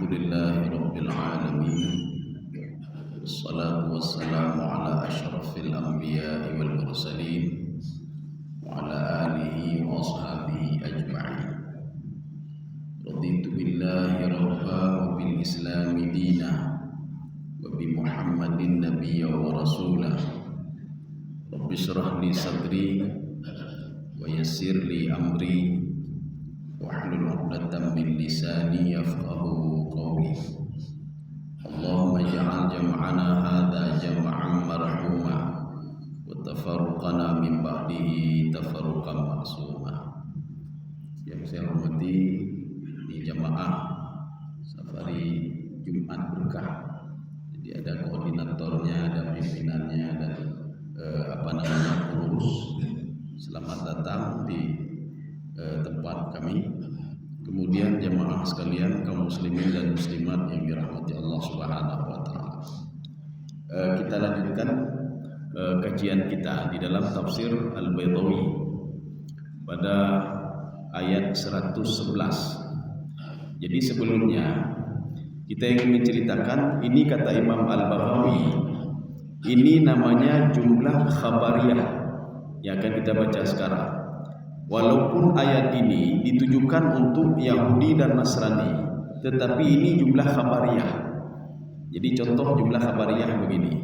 Alhamdulillahi Rabbil Alamin. Wassalatu wassalamu ala ashrafil anbiya'i wal mursalin wa ala alihi wa ashabihi ajma'in. Raditu billahi rabba wa bil islami dina wa bi Muhammadin nabiyya wa rasulah. Rabbi shrah li sadri wa yassir li amri wahlul 'uqdatam min lisani yafqahu qawli. Allahumma ij'al jam'ana hadza jam'an marhuma wa tafarruqana min ba'dihi tafarruqan ma'suma. Yang saya hormati di jamaah safari Jumat berkah. Jadi ada koordinatornya, ada pimpinannya, dan pengurus. Selamat datang di tempat kami. Kemudian jamaah sekalian, kaum muslimin dan muslimat yang dirahmati Allah Subhanahu wa taala. Kita lanjutkan kajian kita di dalam tafsir Al-Baydawi pada ayat 111. Jadi sebelumnya kita ingin menceritakan, ini kata Imam Al-Baghawi, ini namanya jumlah khabariyah yang akan kita baca sekarang. Walaupun ayat ini ditujukan untuk Yahudi dan Nasrani, tetapi ini jumlah khabariyah. Jadi contoh jumlah khabariyah begini.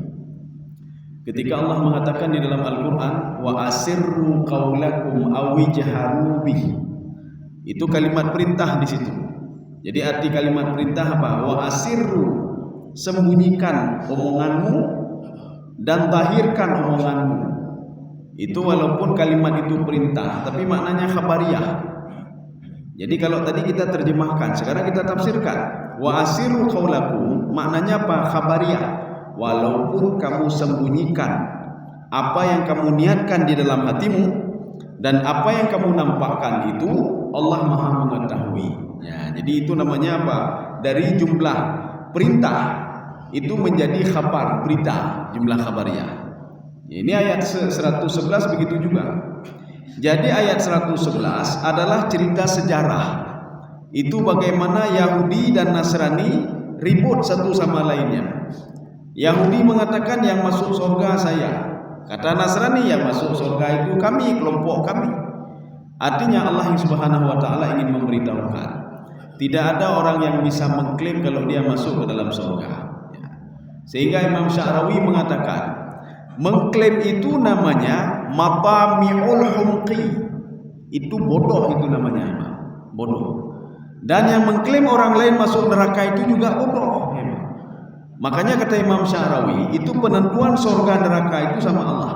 Ketika Allah mengatakan di dalam Al-Quran, wa asirru qaulakum aw ijharu bih, itu kalimat perintah di situ. Jadi arti kalimat perintah apa? Wa asirru, sembunyikan omonganmu dan zahirkan omonganmu. Itu walaupun kalimat itu perintah, tapi maknanya khabariyah. Jadi kalau tadi kita terjemahkan, sekarang kita tafsirkan. Wa asiru qaulakum, maknanya apa? Khabariyah. Walaupun kamu sembunyikan apa yang kamu niatkan di dalam hatimu dan apa yang kamu nampakkan, itu Allah Maha mengetahui. Ya, jadi itu namanya apa? Dari jumlah perintah itu menjadi khabar, berita, jumlah khabariyah. Ini ayat 111 begitu juga. Jadi ayat 111 adalah cerita sejarah. Itu bagaimana Yahudi dan Nasrani ribut satu sama lainnya. Yahudi mengatakan yang masuk surga saya. Kata Nasrani yang masuk surga itu kami, kelompok kami. Artinya Allah Subhanahu wa taala ingin memberitahukan, tidak ada orang yang bisa mengklaim kalau dia masuk ke dalam surga. Sehingga Imam Sya'rawi mengatakan, mengklaim itu namanya matami'ul humqi. Itu bodoh, itu namanya bodoh. Dan yang mengklaim orang lain masuk neraka itu juga bodoh. Makanya kata Imam Sya'rawi, itu penentuan surga neraka itu sama Allah.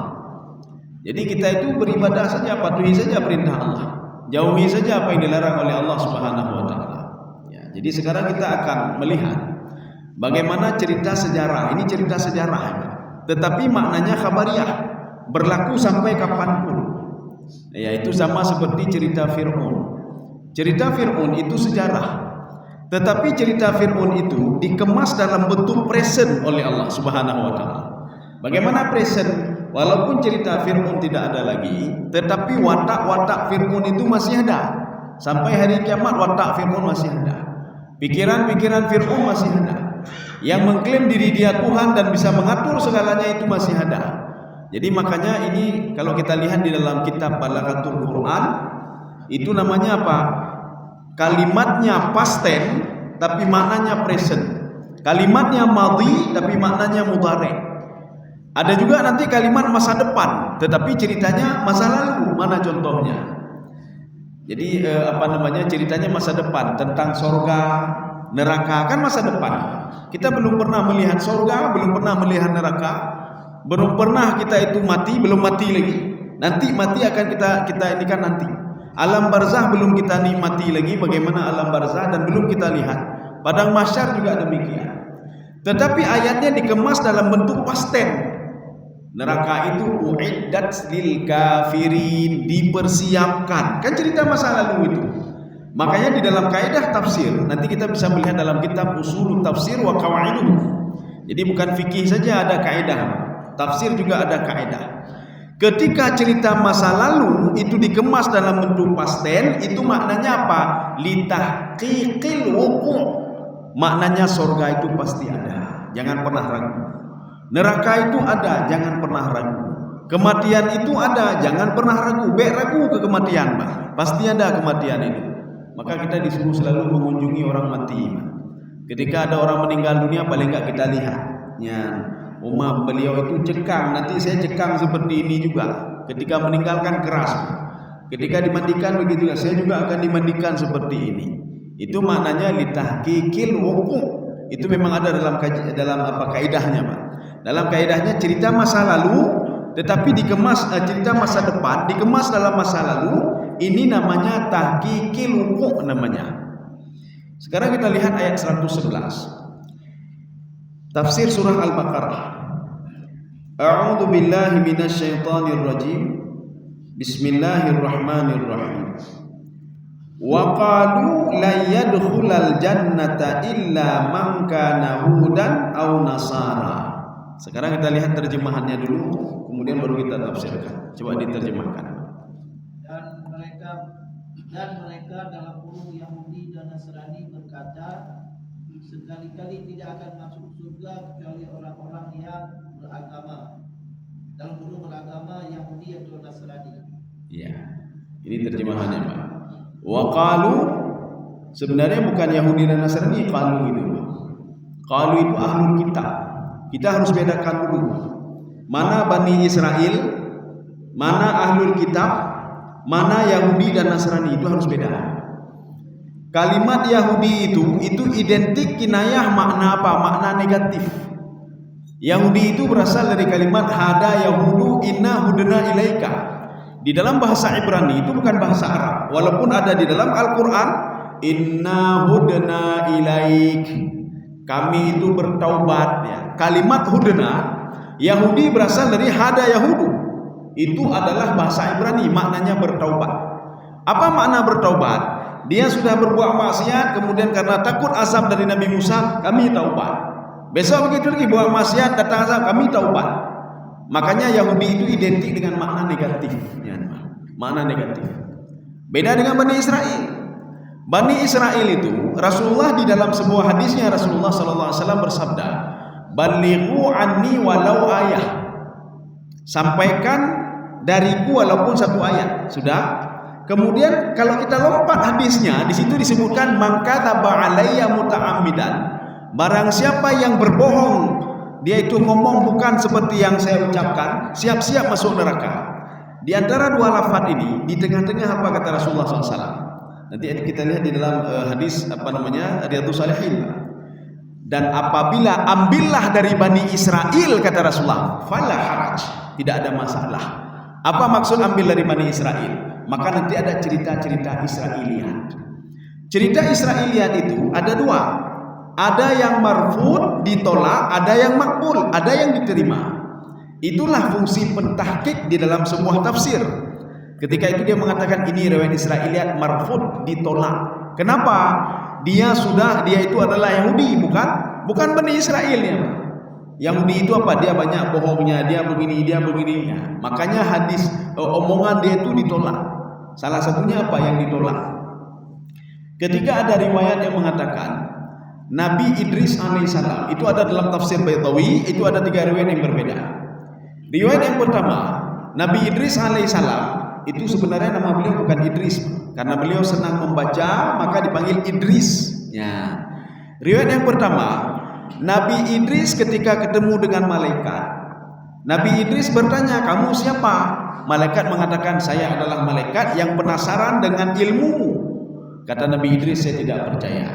Jadi kita itu beribadah saja, patuhi saja perintah Allah, jauhi saja apa yang dilarang oleh Allah Subhanahu wa taala. Ya, jadi sekarang kita akan melihat bagaimana cerita sejarah. Ini cerita sejarah, tetapi maknanya khabariyah, berlaku sampai kapanpun. Yaitu sama seperti cerita Fir'aun. Cerita Fir'aun itu sejarah, tetapi cerita Fir'aun itu dikemas dalam bentuk present oleh Allah Subhanahu wa taala. Bagaimana present? Walaupun cerita Fir'aun tidak ada lagi, tetapi watak-watak Fir'aun itu masih ada. Sampai hari kiamat watak Fir'aun masih ada. Pikiran-pikiran Fir'aun masih ada. Yang mengklaim diri dia Tuhan dan bisa mengatur segalanya itu masih ada. Jadi makanya ini kalau kita lihat di dalam kitab Balaghatul Quran, itu namanya apa? Kalimatnya past tense tapi maknanya present. Kalimatnya madhi tapi maknanya mudhari'. Ada juga nanti kalimat masa depan tetapi ceritanya masa lalu. Mana contohnya? Jadi ceritanya masa depan tentang surga, neraka, kan masa depan. Kita belum pernah melihat surga, belum pernah melihat neraka, belum pernah kita itu mati, belum mati lagi. Nanti mati akan kita ini kan nanti. Alam barzah belum kita nikmati lagi, bagaimana alam barzah, dan belum kita lihat. Padang mahsyar juga demikian. Tetapi ayatnya dikemas dalam bentuk past tense. Neraka itu uiddat lil kafirin, dipersiapkan. Kan cerita masa lalu itu. Makanya di dalam kaidah tafsir nanti kita bisa melihat dalam kitab Ushul Tafsir wa Qawaiduh. Jadi bukan fikih saja ada kaidah, tafsir juga ada kaidah. Ketika cerita masa lalu itu dikemas dalam bentuk past tense, itu maknanya apa? Litahqiqil wuqu', maknanya surga itu pasti ada, jangan pernah ragu. Neraka itu ada, jangan pernah ragu. Kematian itu ada, jangan pernah ragu. Ragu ke kematian, pasti ada kematian itu. Maka kita disuruh selalu mengunjungi orang mati. Ketika ada orang meninggal dunia, paling enggak kita lihat. Ya, umat beliau itu cekang, nanti saya cekang seperti ini juga. Ketika meninggalkan keras, ketika dimandikan begitu, saya juga akan dimandikan seperti ini. Itu maknanya litahqiqil wuqu'. Itu memang ada dalam apa kaidahnya, Pak. Dalam kaidahnya cerita masa lalu tetapi dikemas cerita masa depan dikemas dalam masa lalu, ini namanya tahqiqil wuqu' namanya. Sekarang kita lihat ayat 111. Tafsir surah Al-Baqarah. A'udzu billahi minasyaitonir rajim. Bismillahirrahmanirrahim. Wa qalu la yadkhulal jannata illa man kana hudan aw nasara. Sekarang kita lihat terjemahannya dulu, kemudian baru kita tafsirkan. Coba diterjemahkan. Dan mereka dalam kurung Yahudi dan Nasrani berkata, sekali-kali tidak akan masuk surga kecuali orang-orang yang beragama, dalam kurung beragama Yahudi atau Nasrani. Iya, ini terjemahannya, Pak. Wa qalu, sebenarnya bukan Yahudi dan Nasrani qalu itu. Qalu itu ahlul kitab. Kita harus bedakan dulu. Mana Bani Israel, mana ahlul kitab, mana Yahudi dan Nasrani, itu harus beda. Kalimat Yahudi itu identik kinayah makna apa? Makna negatif. Yahudi itu berasal dari kalimat hada yahudu inna hudna ilaika. Di dalam bahasa Ibrani itu bukan bahasa Arab, walaupun ada di dalam Al-Quran, inna hudna ilaik, kami itu bertaubat, ya. Kalimat hudna Yahudi berasal dari hada yahudu, itu adalah bahasa Ibrani, maknanya bertaubat. Apa makna bertaubat? Dia sudah berbuat maksiat, kemudian karena takut azab dari Nabi Musa, kami taubat. Besok begitu lagi buat maksiat, datang azab, kami taubat. Makanya Yahudi itu identik dengan makna negatif, ya, makna negatif. Beda dengan Bani Israel. Bani Israel itu Rasulullah di dalam sebuah hadisnya, Rasulullah SAW bersabda, "Balighu anni walau ayah." Sampaikan dariku walaupun satu ayat. Sudah. Kemudian kalau kita lompat hadisnya, di situ disebutkan man kadzaba alayya muta'ammidan. Barang siapa yang berbohong, dia itu ngomong bukan seperti yang saya ucapkan, siap-siap masuk neraka. Di antara dua lafaz ini, di tengah-tengah apa kata Rasulullah SAW? Nanti kita lihat di dalam hadis Riyadhus Shalihin. Dan apabila ambillah dari Bani Israel, kata Rasulullah, fala haraj, tidak ada masalah. Apa maksud ambil dari Bani Israel? Maka nanti ada cerita-cerita Israiliyat. Cerita Israiliyat itu ada dua. Ada yang marfud, ditolak, ada yang makbul, ada yang diterima. Itulah fungsi pentahqiq di dalam sebuah tafsir. Ketika itu dia mengatakan ini riwayat Israiliyat marfud, ditolak. Kenapa? Dia itu adalah Yahudi, bukan Bani Israel ya. Yahudi itu apa? Dia banyak bohongnya, dia begini. Ya. Makanya hadis omongan dia itu ditolak. Salah satunya apa yang ditolak? Ketika ada riwayat yang mengatakan Nabi Idris alaihissalam, itu ada dalam tafsir Baitawi, itu ada 3 riwayat yang berbeda. Riwayat yang pertama, Nabi Idris alaihissalam itu sebenarnya nama beliau bukan Idris, karena beliau senang membaca maka dipanggil Idris. Ya. Riwayat yang pertama, Nabi Idris ketika ketemu dengan malaikat, Nabi Idris bertanya, kamu siapa? Malaikat mengatakan, saya adalah malaikat yang penasaran dengan ilmu. Kata Nabi Idris, saya tidak percaya.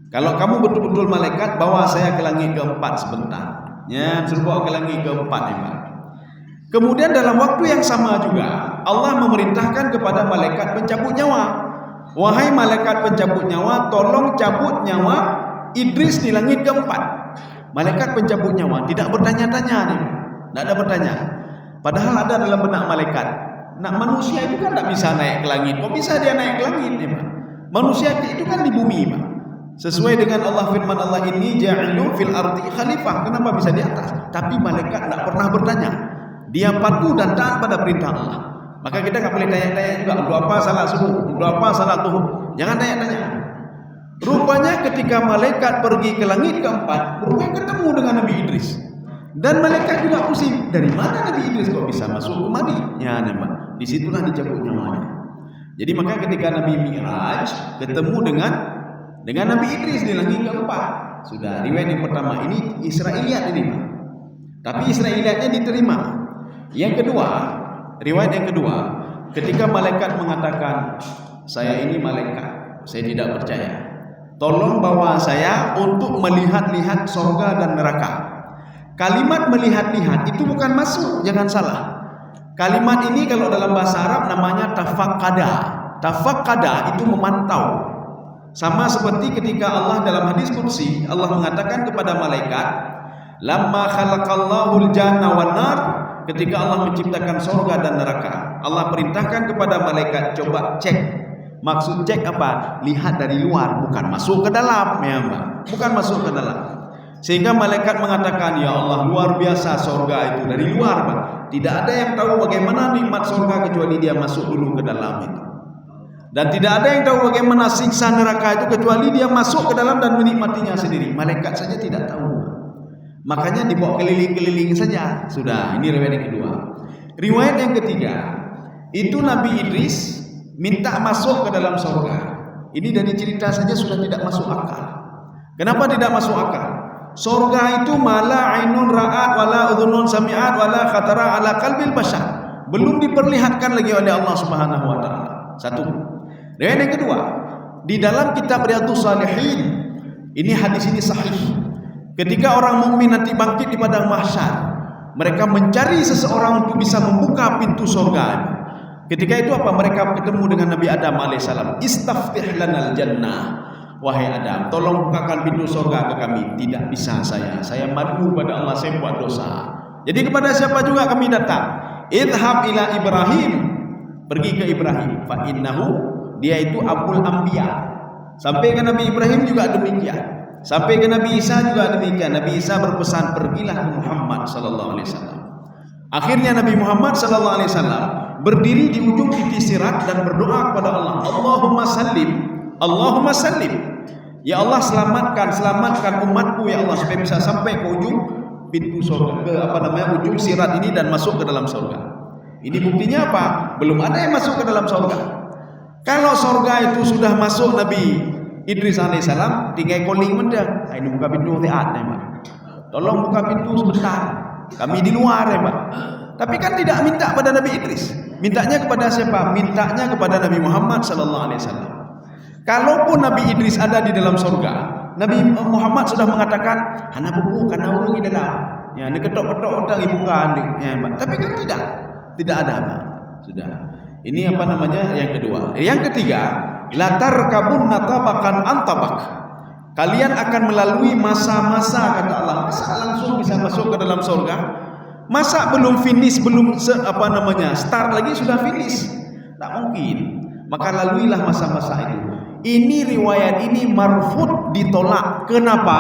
Kalau kamu betul-betul malaikat, bawa saya ke langit keempat sebentar. Ya, suruh bawa ke langit keempat ya, Pak. Kemudian dalam waktu yang sama juga Allah memerintahkan kepada malaikat pencabut nyawa, wahai malaikat pencabut nyawa, tolong cabut nyawa Idris di langit keempat. Malaikat pencabut nyawa tidak bertanya-tanya nih, tidak ada bertanya. Padahal ada dalam benak malaikat, nah manusia itu kan tidak bisa naik ke langit. Kok bisa dia naik ke langit nih, Pak? Manusia itu kan di bumi, Pak. Sesuai dengan Allah firman Allah ini ja'ilu fil ardi khalifah. Kenapa bisa di atas? Tapi malaikat tidak pernah bertanya. Dia patuh dan taat pada perintah Allah. Maka kita nggak boleh tanya-tanya juga. Doa apa salat subuh? Doa apa salat zuhur? Jangan tanya-tanya. Rupanya ketika malaikat pergi ke langit keempat, rupanya ketemu dengan Nabi Idris. Dan malaikat juga pusing, dari mana Nabi Idris kok bisa masuk kemari? Ya, nampak. Disitulah dicabut nyawanya. Jadi maka ketika Nabi Mi'raj ketemu dengan Nabi Idris di langit keempat. Sudah, riwayat yang pertama ini Israiliyat ini, Pak. Tapi Israiliyatnya diterima. Yang kedua, riwayat yang kedua, ketika malaikat mengatakan, saya ini malaikat, saya tidak percaya. Tolong bawa saya untuk melihat-lihat surga dan neraka. Kalimat melihat-lihat itu bukan masuk, jangan salah. Kalimat ini kalau dalam bahasa Arab namanya tafaqqada. Tafaqqada itu memantau. Sama seperti ketika Allah dalam hadis qudsi, Allah mengatakan kepada malaikat, lamma khalaqallahu al-janna wan nar, ketika Allah menciptakan surga dan neraka, Allah perintahkan kepada malaikat, coba cek. Maksud cek apa? Lihat dari luar, bukan masuk ke dalam, ya Mbak. Bukan masuk ke dalam. Sehingga malaikat mengatakan, ya Allah, luar biasa surga itu dari luar, Pak. Tidak ada yang tahu bagaimana nikmat surga kecuali dia masuk dulu ke dalam itu. Dan tidak ada yang tahu bagaimana siksa neraka itu kecuali dia masuk ke dalam dan menikmatinya sendiri. Malaikat saja tidak tahu. Makanya dibawa keliling-keliling saja. Sudah, ini riwayat yang kedua. Riwayat yang ketiga, itu Nabi Idris minta masuk ke dalam surga. Ini dari cerita saja sudah tidak masuk akal. Kenapa tidak masuk akal? Surga itu mala ainun ra'at wala udhunun sami'at wala khatara ala qalbil bashar. Belum diperlihatkan lagi oleh Allah Subhanahu wa taala. Satu. Dan yang kedua, di dalam kitab Riyadhus Shalihin, ini hadis ini sahih. Ketika orang mukmin nanti bangkit di padang mahsyar, mereka mencari seseorang untuk bisa membuka pintu surga. Ketika itu apa? Mereka ketemu dengan Nabi Adam alaihissalam. Istaftih lanal jannah. Wahai Adam, tolong bukakan pintu surga ke kami. Tidak bisa saya malu pada Allah, saya buat dosa. Jadi kepada siapa juga kami datang? Idhab ila Ibrahim. Pergi ke Ibrahim. Fa innahu, dia itu abul anbiya. Sampai ke Nabi Ibrahim juga demikian. Sampai ke Nabi Isa juga demikian. Nabi Isa berpesan, pergilah ke Muhammad sallallahu alaihi wasallam. Akhirnya Nabi Muhammad sallallahu alaihi wasallam berdiri di ujung titik sirat dan berdoa kepada Allah, Allahumma sallim, Allahumma sallim. Ya Allah, selamatkan umatku ya Allah supaya bisa sampai ke ujung pintu surga, ke ujung sirat ini dan masuk ke dalam surga. Ini buktinya apa? Belum ada yang masuk ke dalam surga. Kalau surga itu sudah masuk Nabi Idris alaihissalam, tinggal calling mendang. Ini buka pintu tiat, Pak. Tolong buka pintu sebentar. Kami di luar, Pak. Tapi kan tidak minta pada Nabi Idris. Mintanya kepada siapa? Mintanya kepada Nabi Muhammad sallallahu alaihi wasallam. Kalaupun Nabi Idris ada di dalam surga, Nabi Muhammad sudah mengatakan, "Hana buku karena urung di dalam." Ya, ini ketok-ketok utang ibukan, ya, Pak. Tapi kan tidak ada, Pak. Sudah. Ini apa namanya? Yang kedua. Yang ketiga, latar kabun natabakan antabak. Kalian akan melalui masa-masa, kata Allah. Masa langsung bisa masuk ke dalam surga? Masa belum finish, belum start lagi sudah finish? Tak mungkin. Maka laluilah masa-masa itu. Ini riwayat ini marfud, ditolak. Kenapa?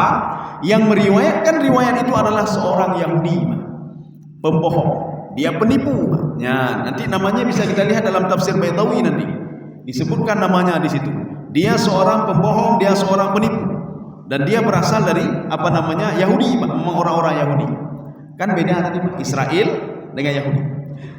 Yang meriwayatkan riwayat itu adalah seorang Yahudi, pembohong. Dia penipu. Ya, nanti namanya bisa kita lihat dalam tafsir Baitawi nanti. Disebutkan namanya di situ. Dia seorang pembohong, dia seorang penipu. Dan dia berasal dari Yahudi, orang-orang Yahudi. Kan beda tadi Israel dengan Yahudi.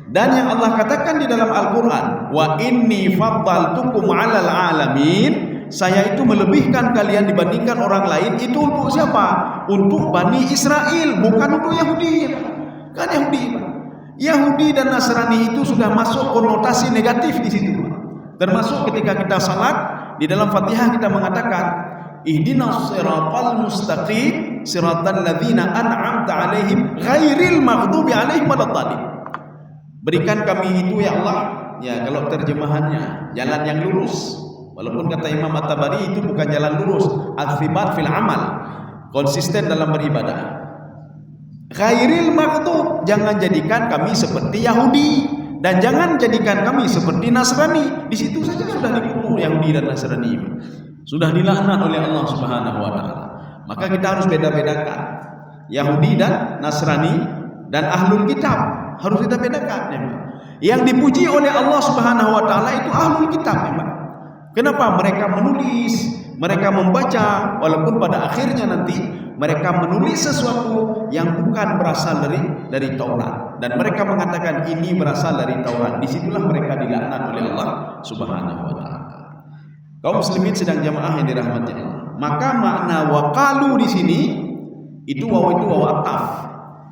Dan yang Allah katakan di dalam Al-Qur'an, wa inni faddaltukum 'alal 'alamin, saya itu melebihkan kalian dibandingkan orang lain. Itu untuk siapa? Untuk Bani Israel, bukan untuk Yahudi. Kan Yahudi dan Nasrani itu sudah masuk konotasi negatif di situ. Termasuk ketika kita salat, di dalam Fatihah kita mengatakan, ihdinas siratal mustaqim siratal ladzina an'amta 'alaihim ghairil maghdubi 'alaihim waladdallin. Berikan kami itu ya Allah, ya kalau terjemahannya jalan yang lurus. Walaupun kata Imam At-Tabari itu bukan jalan lurus, al-thibat fil amal, konsisten dalam beribadah. Ghairil maghdub, jangan jadikan kami seperti Yahudi dan jangan jadikan kami seperti Nasrani. Di situ saja sudah dikutuk Yahudi dan Nasrani. Sudah dilaknat oleh Allah Subhanahu wa taala. Maka kita harus beda-bedakan Yahudi dan Nasrani dan Ahlul Kitab. Harus kita bedakan, memang. Yang dipuji oleh Allah Subhanahu wa taala itu Ahlul Kitab, memang. Kenapa? Mereka menulis, mereka membaca, walaupun pada akhirnya nanti mereka menulis sesuatu yang bukan berasal dari Taurat, dan mereka mengatakan ini berasal dari Taurat. Disitulah mereka dilaknat oleh Allah Subhanahu wa taala. Kaum muslimin sedang jamaah yang dirahmati Allah. Maka makna waqalu di sini itu waw itu waw ataf.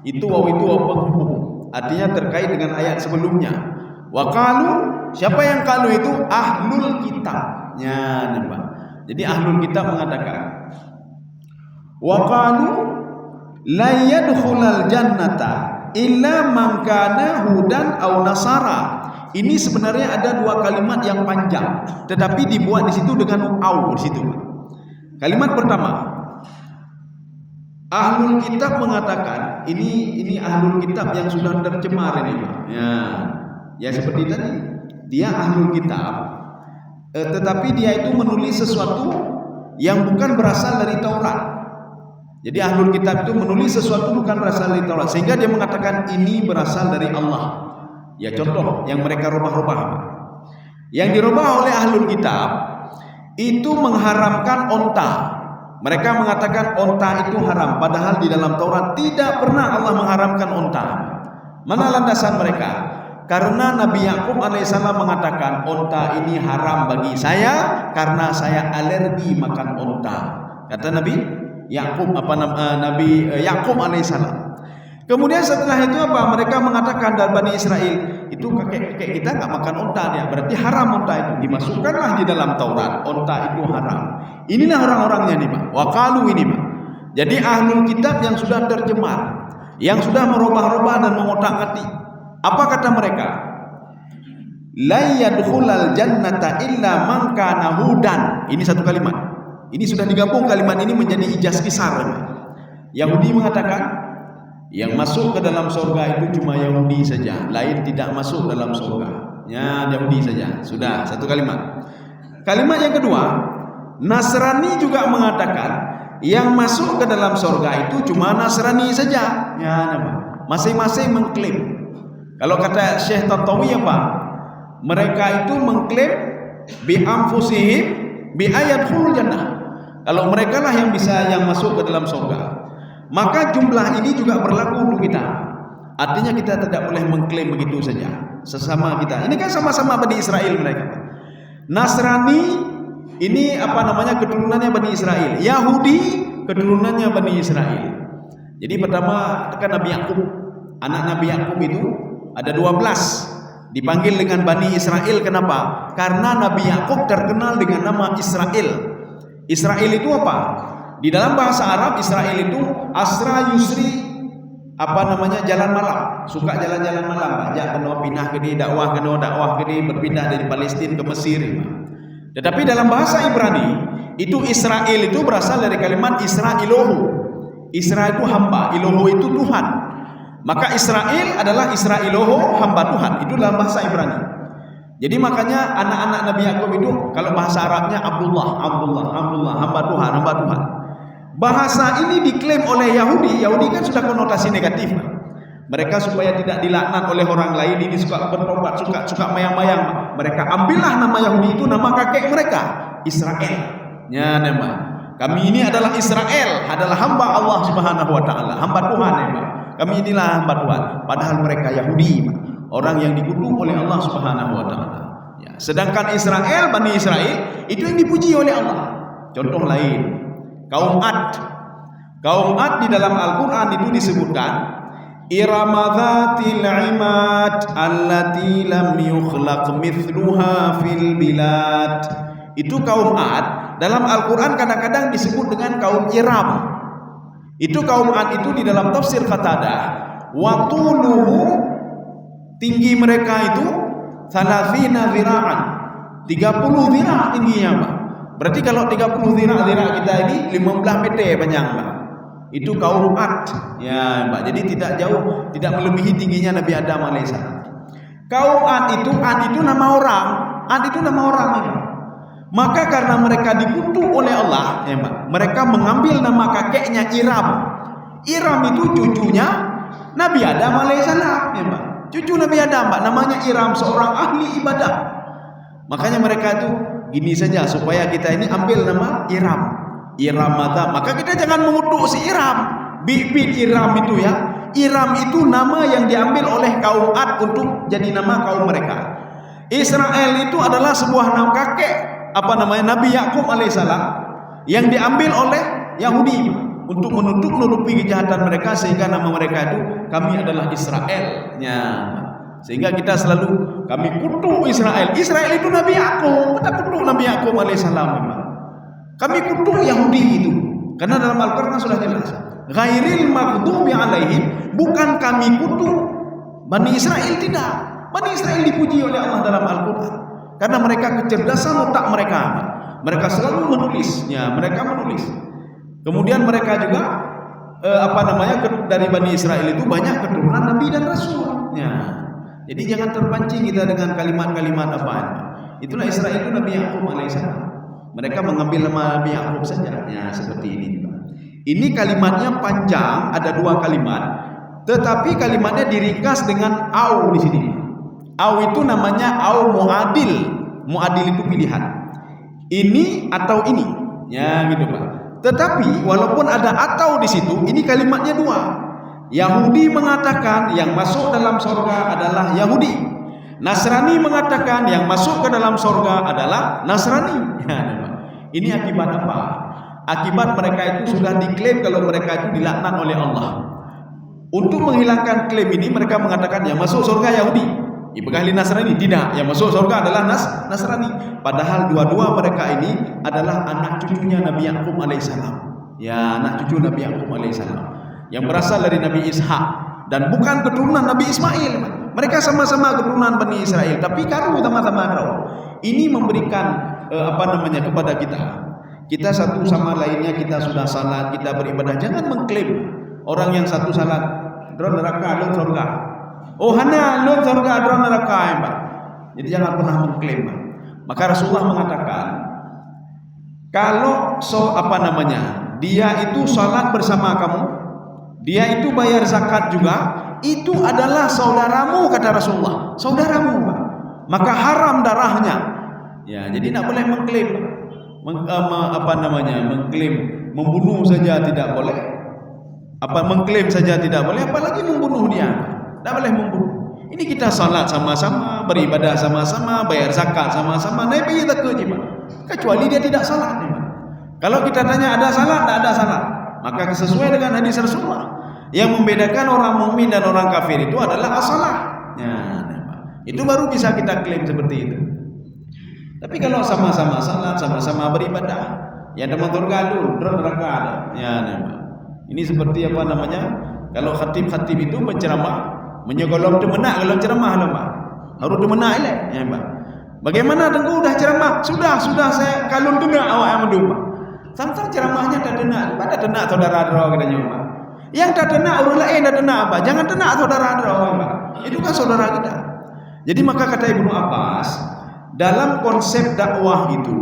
Itu waw itu waw penghubung. Artinya terkait dengan ayat sebelumnya. Waqalu, siapa yang qalu itu? Ahlul kitab. Ya, nampak. Jadi ahlul kitab mengatakan waqalu la yadkhulal jannata illa man kana hudan aw nasara. Ini sebenarnya ada dua kalimat yang panjang, tetapi dibuat di situ dengan au di situ. Kalimat pertama, ahlul kitab mengatakan ini ahlul kitab yang sudah tercemar ini, Pak. Ya seperti tadi, dia ahlul kitab, tetapi dia itu menulis sesuatu yang bukan berasal dari Taurat. Jadi ahlul kitab itu menulis sesuatu bukan berasal dari Taurat, sehingga dia mengatakan ini berasal dari Allah. Ya contoh yang mereka rubah-rubah. Yang dirubah oleh ahlul kitab itu mengharamkan onta. Mereka mengatakan onta itu haram, padahal di dalam Taurat tidak pernah Allah mengharamkan onta. Mana landasan mereka? Karena Nabi Yakub alaihissalam mengatakan onta ini haram bagi saya karena saya alergi makan onta. Kata Nabi Yakub Nabi Yakub alaihissalam. Kemudian setelah itu apa? Mereka mengatakan dari Bani Israel itu kakek kita nggak makan onta dia, berarti haram onta itu. Dimasukkanlah di dalam Taurat, onta itu haram. Inilah orang-orangnya nih, Pak. Waqalu ini, Pak. Jadi ahlul kitab yang sudah tercemar, yang sudah merubah-rubah dan mengotak-atik. Apa kata mereka? La yadkhulal jannata illa man kana hudan. Ini satu kalimat. Ini sudah digabung kalimat ini menjadi ijaz kisar. Yahudi mengatakan yang masuk ke dalam surga itu cuma Yahudi saja, lain tidak masuk dalam surga. Ya, Yahudi saja. Sudah, satu kalimat. Kalimat yang kedua, Nasrani juga mengatakan yang masuk ke dalam surga itu cuma Nasrani saja. Ya, masing-masing mengklaim. Kalau kata Syekh Tantawi apa? Mereka itu mengklaim bi anfusihim bi ayatul jannah. Kalau mereka lah yang bisa yang masuk ke dalam surga. Maka jumlah ini juga berlaku untuk kita. Artinya kita tidak boleh mengklaim begitu saja sesama kita. Ini kan sama-sama Bani Israel mereka. Nasrani ini keturunannya Bani Israel. Yahudi keturunannya Bani Israel. Jadi pertama kan Nabi Yakub, anak Nabi Yakub itu ada 12. Dipanggil dengan Bani Israel, kenapa? Karena Nabi Yakub terkenal dengan nama Israel. Israel itu apa? Di dalam bahasa Arab Israel itu asra yusri jalan malam, suka jalan-jalan malam, ajak kena pindah ke di dakwah ke di berpindah dari Palestina ke Mesir. Tetapi dalam bahasa Ibrani itu Israel itu berasal dari kalimat Isra'ilohu. Isra itu hamba, Ilohu itu Tuhan. Maka Israel adalah Isra'ilohu, hamba Tuhan. Itu dalam bahasa Ibrani. Jadi makanya anak-anak Nabi Yakub itu kalau bahasa Arabnya Abdullah, hamba Tuhan. Bahasa ini diklaim oleh Yahudi. Yahudi kan sudah konotasi negatif. Mereka supaya tidak dilaknat oleh orang lain, ini suka bertobat, suka mayang-mayang. Mereka ambillah nama Yahudi itu nama kakek mereka, Israel. Ya, nama. Kami ini adalah Israel, adalah hamba Allah Subhanahu wa taala, hamba Tuhan ya, Pak. Kami inilah hamba Tuhan. Padahal mereka Yahudi, Pak. Orang yang dikutuk oleh Allah Subhanahu wa taala. Ya, sedangkan Israel, Bani Israel itu yang dipuji oleh Allah. Contoh lain, kaum Ad. Kaum Ad di dalam Al-Qur'an itu disebutkan Iramadzatil imad allati lam yukhlaq mithluha fil bilad. Itu kaum Ad dalam Al-Qur'an kadang-kadang disebut dengan kaum Iram. Itu kaum Ad itu di dalam tafsir Qatadah wa tuluhu, tinggi mereka itu 30 zira'an, 30 zira' tingginya, Pak. Berarti kalau 30 zira' kita ini 15 meter panjang, Pak. Itu kaum Ad. Ya, Pak. Jadi tidak jauh, tidak melebihi tingginya Nabi Adam alaihissalam. Kaum Ad itu nama orang. Ad itu nama orang, ya. Maka karena mereka dikutuk oleh Allah, ya, Pak, mereka mengambil nama kakeknya Iram. Iram itu cucunya Nabi Adam alaihissalam, ya, Pak. Cucu Nabi Adam, Pak, namanya Iram, seorang ahli ibadah. Makanya mereka itu gini saja supaya kita ini ambil nama Iram. Iramata. Maka kita jangan mengutuk si Iram. Bibit Iram itu ya. Iram itu nama yang diambil oleh kaum Ad untuk jadi nama kaum mereka. Israel itu adalah sebuah nama kakek Nabi Yakub alaihissalam yang diambil oleh Yahudi untuk menutupi kejahatan mereka, sehingga nama mereka itu kami adalah Israel. Ya. Sehingga kita selalu kami kutuk Israel. Israel itu Nabi Yakub. Kita kutuk Nabi Yakub alaihissalam. Kami kutuk Yahudi itu. Karena dalam Al-Quran sudah jelas. Ghairil maghdubi alaihim, bukan kami kutuk Bani Israel, tidak. Bani Israel dipuji oleh Allah dalam Al-Quran karena mereka kecerdasan otak mereka. Mereka selalu menulisnya, mereka menulis. Kemudian mereka juga dari Bani Israel itu banyak keturunan Nabi dan Rasul. Ya. Jadi jangan terpancing kita dengan kalimat-kalimat apaan. Itulah Israel itu Nabi Yakub alaihissalam. Mereka mengambil nama Nabi Yakub saja. Ya, seperti ini juga. Ini kalimatnya panjang, ada 2 kalimat. Tetapi kalimatnya diringkas dengan au di sini. Au itu namanya au muadil. Muadil itu pilihan. Ini atau ini. Ya, gitu Pak. Tetapi walaupun ada atau di situ, ini kalimatnya 2. Yahudi mengatakan yang masuk dalam surga adalah Yahudi. Nasrani mengatakan yang masuk ke dalam surga adalah Nasrani. Ya, ini akibat apa? Akibat mereka itu sudah diklaim kalau mereka itu dilaknat oleh Allah. Untuk menghilangkan klaim ini, mereka mengatakan yang masuk surga Yahudi, ibahli Nasrani. Tidak, yang masuk surga adalah Nasrani. Padahal dua-dua mereka ini adalah anak cucunya Nabi Yakub alaihissalam. Ya, anak cucu Nabi Yakub alaihissalam yang berasal dari Nabi Ishak dan bukan keturunan Nabi Ismail. Mereka sama-sama keturunan Bani Israel, tapi karu sama-sama kau. Ini memberikan kepada kita satu sama lainnya, kita sudah salat, kita beribadah. Jangan mengklaim orang yang satu salat dron neraka, dron surga. Oh hana dron surga, dron neraka, Pak. Jadi jangan pernah mengklaim. Maka Rasulullah mengatakan kalau dia itu salat bersama kamu, dia itu bayar zakat juga, itu adalah saudaramu, kata Rasulullah. Saudaramu, Pak. Maka haram darahnya. Ya, jadi tidak boleh mengklaim. Mengklaim membunuh saja tidak boleh. Mengklaim saja tidak boleh, apalagi membunuh dia. Tidak boleh membunuh. Ini kita salat sama-sama, beribadah sama-sama, bayar zakat sama-sama. Nabi tak kejibat. Kecuali dia tidak salat. Kalau kita tanya ada salat, tidak ada salat, maka sesuai dengan hadis Rasulullah. Yang membedakan orang mukmin dan orang kafir itu adalah as-salah. Ya, itu baru bisa kita klaim seperti itu. Tapi kalau sama-sama salat, sama-sama beribadah, ya ada surga dulu, neraka ada. Ya, ini seperti kalau khatib-khatib itu menceramah, menyogolong demenak kalau ceramah Pak. Harus demenak ya, Pak. Bagaimana tengku udah ceramah? Sudah saya kalun denak awak yang mendu, Pak. Sampai ceramahnya tak denak, pada denak saudara-saudara katanya, Pak. Yang tak denak orang lain tak denak apa? Jangan denak saudara-saudara, Pak. Itu kan saudara kita. Jadi maka kata Ibnu Abbas, dalam konsep dakwah itu,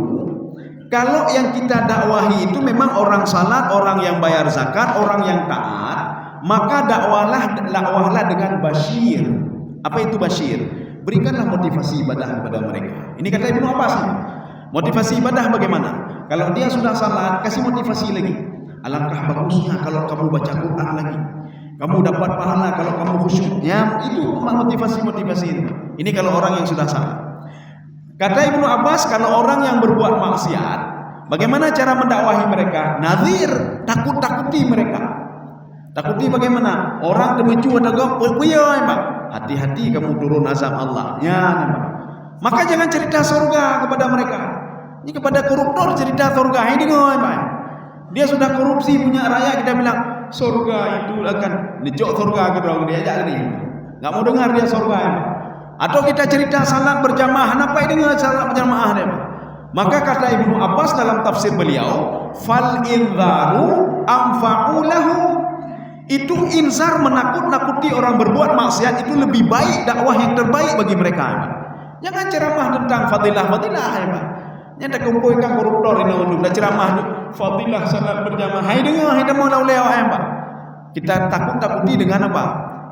kalau yang kita dakwahi itu memang orang salat, orang yang bayar zakat, orang yang taat, maka dakwahlah dengan basyir. Apa itu basyir? Berikanlah motivasi ibadah kepada mereka. Ini kata Ibnu Abbas. Motivasi ibadah bagaimana? Kalau dia sudah salat, kasih motivasi lagi. Alangkah bagusnya kalau kamu baca Quran lagi. Kamu dapat pahala kalau kamu khusyuk. Ya, itu motivasi itu. Ini kalau orang yang sudah salat. Kata Ibnu Abbas, kalau orang yang berbuat maksiat, bagaimana cara mendakwahi mereka? Nazir, takut-takuti mereka. Takuti bagaimana? Orang temecu ada Pak. Hati-hati kamu turun azab Allah. Ya, maka jangan cerita surga kepada mereka. Ini kepada koruptor cerita surga. Ini Pak. Dia sudah korupsi punya rakyat, kita bilang surga itu akan nejok surga ke orang dia aja ni. Enggak mau dengar dia surga. Atau kita cerita salat berjamaah, apa ini dengan salat berjamaah dia? Maka kata Ibnu Abbas dalam tafsir beliau, fal inzaru anfa'u lahu. Itu inzar menakut-nakuti orang berbuat maksiat itu lebih baik, dakwah yang terbaik bagi mereka. Jangan ceramah tentang fadilah-fadilah ya, Pak. Yang tak kumpulkan koruptor ini untuk ceramah itu fadilah salat berjamaah. Hai dengar, hai mau lauleh ya, Pak. Kita takut-takuti dengan apa?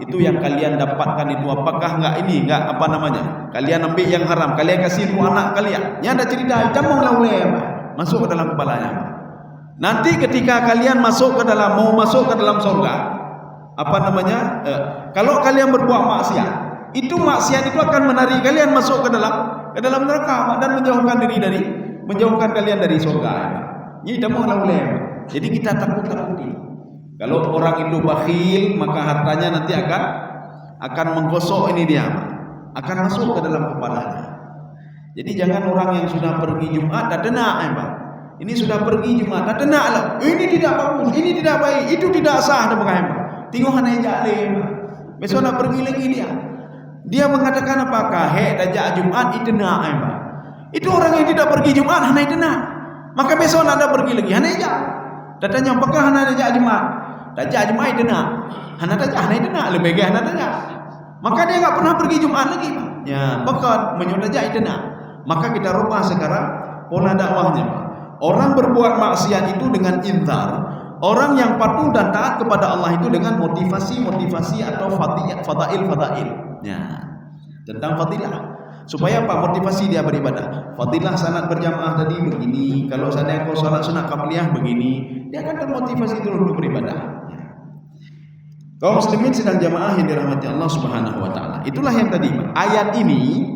Itu yang kalian dapatkan itu apakah enggak apa namanya? Kalian ambil yang haram, kalian kasih itu anak kalian. Nya ada cerita jamonglah oleh masuk ke dalam kepalanya. Nanti ketika kalian mau masuk ke dalam surga, apa namanya? Kalau kalian berbuat maksiat, itu maksiat itu akan menarik kalian masuk ke dalam neraka dan menjauhkan kalian dari surga. Ini jamonglah oleh. Jadi kita takut-takuti. Kalau orang itu bakhil, maka hartanya nanti akan menggosok ini dia, akan masuk ke dalam kepalanya. Jadi jangan orang yang sudah pergi Jumat dah denak, ini sudah pergi Jumat dah denak lah. Ini tidak bagus, ini tidak baik, itu tidak sah dah pakai. Tengok hanai jale, besok nak pergi lagi dia mengatakan apakah dajak Jumat itu denak, itu orang yang tidak pergi Jumat hanai denak. Maka besok nak ada pergi lagi hanai jak. Datanya apakah hanai dajak Jumat? Dajak Jumat denak. Hana dajak hanai denak lebih gah hana dajak. Maka dia enggak pernah pergi Jumat lagi, Pak. Ya, bakat menyuruh dajak denak. Maka kita rubah sekarang pola dakwahnya, Pak. Orang berbuat maksiat itu dengan inzar. Orang yang patuh dan taat kepada Allah itu dengan motivasi atau fadail. Ya. Tentang fadilah. Supaya apa? Motivasi dia beribadah. Fadilah salat berjamaah tadi begini. Kalau seandainya kau salat sunat qabliyah begini, dia akan termotivasi terus untuk beribadah. Kaum muslimin sedang jamaah yang dirahmati Allah Subhanahu wa taala. Itulah yang tadi ayat ini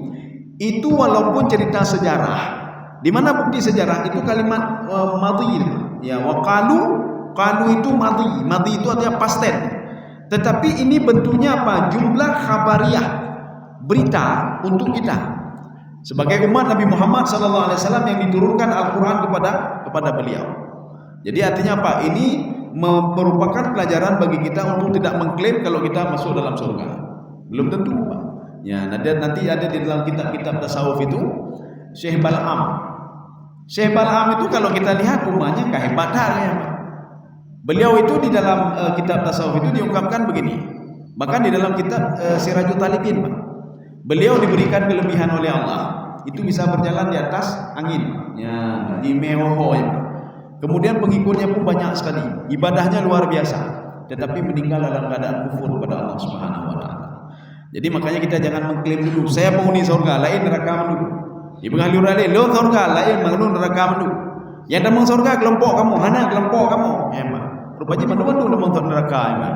itu walaupun cerita sejarah. Di mana bukti sejarah itu kalimat madhi. Ya, wa qalu itu madhi. Madhi itu artinya past tense. Tetapi ini bentuknya apa? Jumlah khabariyah, berita untuk kita sebagai umat Nabi Muhammad sallallahu alaihi wasallam yang diturunkan Al-Qur'an kepada beliau. Jadi artinya apa? Ini merupakan pelajaran bagi kita untuk tidak mengklaim kalau kita masuk dalam surga. Belum tentu, Pak. Ya, nanti ada di dalam kitab-kitab tasawuf itu Syekh Bal'am. Syekh Bal'am itu kalau kita lihat rumahnya kehebatan ya, Pak. Beliau itu di dalam kitab tasawuf itu diungkapkan begini. Bahkan di dalam kitab Sirajul Talibin, Pak. Beliau diberikan kelebihan oleh Allah, itu bisa berjalan di atas angin. Ya, di mehoho ya, Pak. Kemudian pengikutnya pun banyak sekali, ibadahnya luar biasa, tetapi meninggal dalam keadaan kufur kepada Allah Subhanahu wa taala. Jadi makanya kita jangan mengklaim dulu saya penghuni surga, lain neraka mendu. Ibu ahli lain, lo surga, lain menghuni neraka mendu. Yang dalam surga kelompok kamu, hana kelompok kamu. Ya, Pak. Rupanya mendu dalam neraka, ya.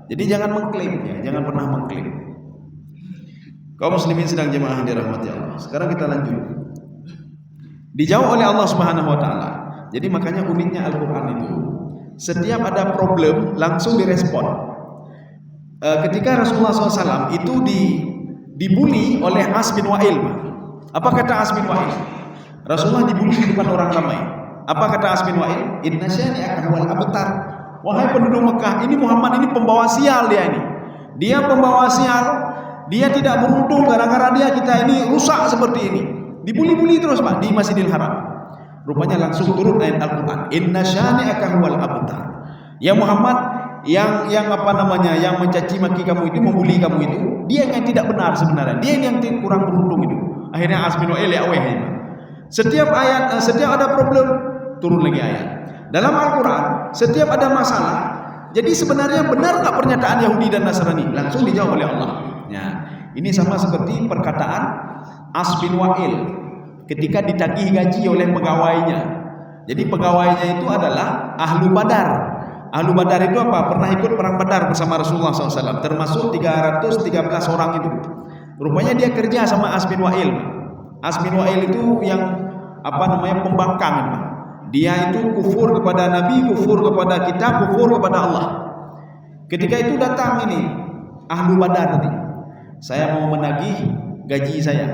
Jadi jangan mengklaim ya, jangan pernah mengklaim. Kaum muslimin sedang jemaah yang dirahmati Allah. Sekarang kita lanjut. Dijawab oleh Allah Subhanahu wa taala. Jadi makanya uniknya Al-Quran itu setiap ada problem langsung direspon. Ketika Rasulullah SAW itu dibuli oleh As bin Wa'il. Apa kata As bin Wa'il? Rasulullah dibuli di depan orang ramai. Apa kata As bin Wa'il? Inna syani'aka huwal abtar. Wahai penduduk Mekah, ini Muhammad ini pembawa sial dia ini. Dia pembawa sial. Dia tidak beruntung gara-gara dia kita ini rusak seperti ini. Dibuli-buli terus, Pak, di Masjidil Haram. Rupanya langsung turun ayat Al-Quran. Inna syani'aka huwal abtar. Ya Muhammad, yang apa namanya, yang mencaci maki kamu itu, membuli kamu itu, dia yang tidak benar sebenarnya. Dia yang kurang beruntung itu. Akhirnya As bin Wa'il ya aweh. Setiap ayat, setiap ada problem turun lagi ayat. Dalam Al-Quran, setiap ada masalah. Jadi sebenarnya benar tak pernyataan Yahudi dan Nasrani? Langsung dijawab oleh Allah. Ya, ini sama seperti perkataan As bin Wa'il ketika ditagih gaji oleh pegawainya. Jadi pegawainya itu adalah Ahlu Badar. Ahlu Badar itu apa? Pernah ikut perang Badar bersama Rasulullah SAW, termasuk 313 orang itu. Rupanya dia kerja sama As bin Wa'il. As bin Wa'il itu yang apa namanya, pembangkang. Dia itu kufur kepada Nabi, kufur kepada kitab, kufur kepada Allah. Ketika itu datang ini Ahlu Badar tadi. Saya mau menagih gaji saya.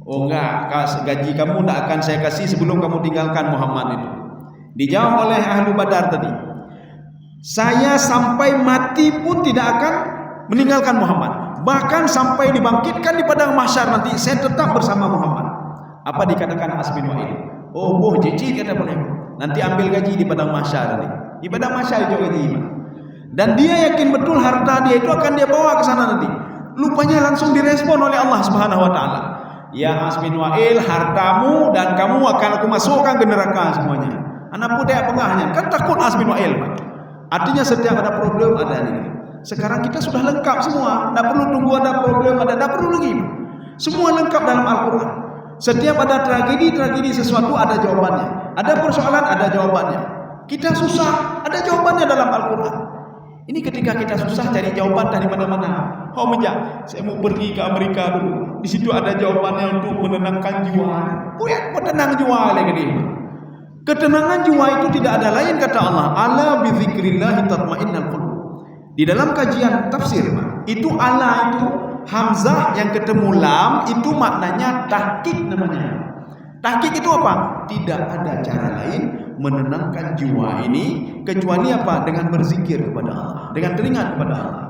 Oh enggak, gaji kamu tidak akan saya kasih sebelum kamu tinggalkan Muhammad itu. Dijawab oleh Ahlu Badar tadi, saya sampai mati pun tidak akan meninggalkan Muhammad. Bahkan sampai dibangkitkan di padang mahsyar nanti saya tetap bersama Muhammad. Apa dikatakan As bin Wa'il? Oh boh cici kata boleh. Nanti ambil gaji di padang mahsyar nanti. Di padang mahsyar itu gaji. Dan dia yakin betul harta dia itu akan dia bawa ke sana nanti. Lupanya langsung direspon oleh Allah Subhanahu wa taala. Ya As bin Wa'il, hartamu dan kamu akan aku masukkan ke neraka semuanya. Anak pun dia pengahnya. Kan takut As bin Wa'il, Pak. Artinya setiap ada problem ada ini. Sekarang kita sudah lengkap semua, tidak perlu tunggu ada problem, tidak perlu lagi. Semua lengkap dalam Al-Quran. Setiap ada tragedi sesuatu ada jawabannya. Ada persoalan ada jawabannya. Kita susah, ada jawabannya dalam Al-Quran. Ini ketika kita susah cari jawaban dari mana-mana. Oh menjak, saya mau pergi ke Amerika dulu. Di situ ada jawabannya untuk menenangkan jiwa. Buat tenang jiwa lagi dia. Ketenangan jiwa itu tidak ada lain kata Allah. Ala bi dzikrillah tatmainnul qulub. Di dalam kajian tafsir, itu ala itu hamzah yang ketemu lam itu maknanya tahqiq namanya. Tahqiq itu apa? Tidak ada cara lain menenangkan jiwa ini kecuali apa? Dengan berzikir kepada Allah, dengan teringat kepada Allah.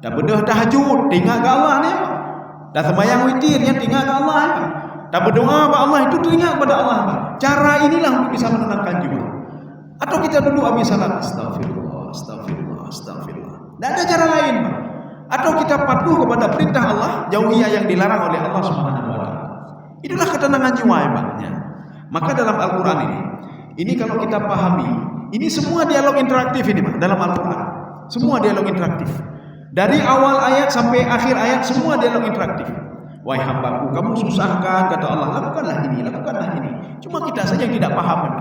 Dah berdoa tahajud, teringat ke Allah ni. Dah sembahyang witir, yang teringat ke Allah. Dah berdoa kepada Allah itu teringat kepada Allah. Cara inilah untuk bisa menenangkan jiwa. Atau kita dulu habis salat, astagfirullah, astagfirullah, astagfirullah. Tidak ada cara lain. Atau kita patuh kepada perintah Allah, jauhi yang dilarang oleh Allah Subhanahu wa taala. Itulah ketenangan jiwa ya. Maka dalam Al-Qur'an ini kalau kita pahami, ini semua dialog interaktif ini dalam Al-Qur'an. Semua dialog interaktif. Dari awal ayat sampai akhir ayat semua dialog interaktif. Wahai hambaku, kamu susahkan kata Allah, lakukanlah ini, lakukanlah ini. Cuma kita saja yang tidak paham.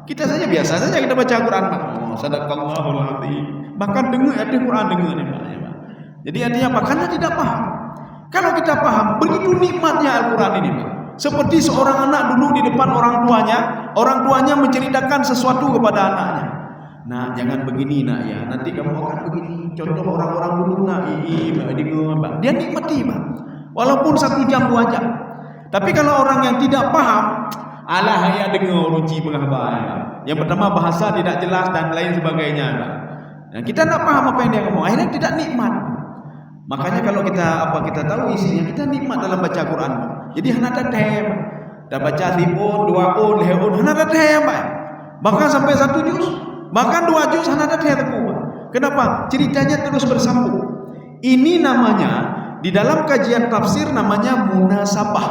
Kita saja biasa saja kita baca Al-Qur'an. Oh, sadaqallahul azim. Bahkan dengar ayat Al-Qur'an dengar ni. Jadi artinya apa? Karena tidak paham. Kalau kita paham, begitu nikmatnya Al-Quran ini. Seperti seorang anak dulu di depan orang tuanya menceritakan sesuatu kepada anaknya. Nah, jangan begini nak ya, nanti kamu akan begini. Contoh orang-orang dulu nak, dia nikmati Pak. Walaupun 1 jam 2 jam. Tapi kalau orang yang tidak paham, alah ya dengar ruci pengahbar. Yang pertama bahasa tidak jelas dan lain sebagainya. Nah, kita tidak paham apa yang dia ngomong, akhirnya tidak nikmat. Makanya kalau kita tahu isinya, kita nikmat dalam baca Quran. Jadi hana tatem, dah baca 1 2 lehun, hana tatem. Bahkan sampai 1 juz, bahkan 2 juz hana tatem. Kenapa? Ceritanya terus bersambung. Ini namanya di dalam kajian tafsir namanya munasabah.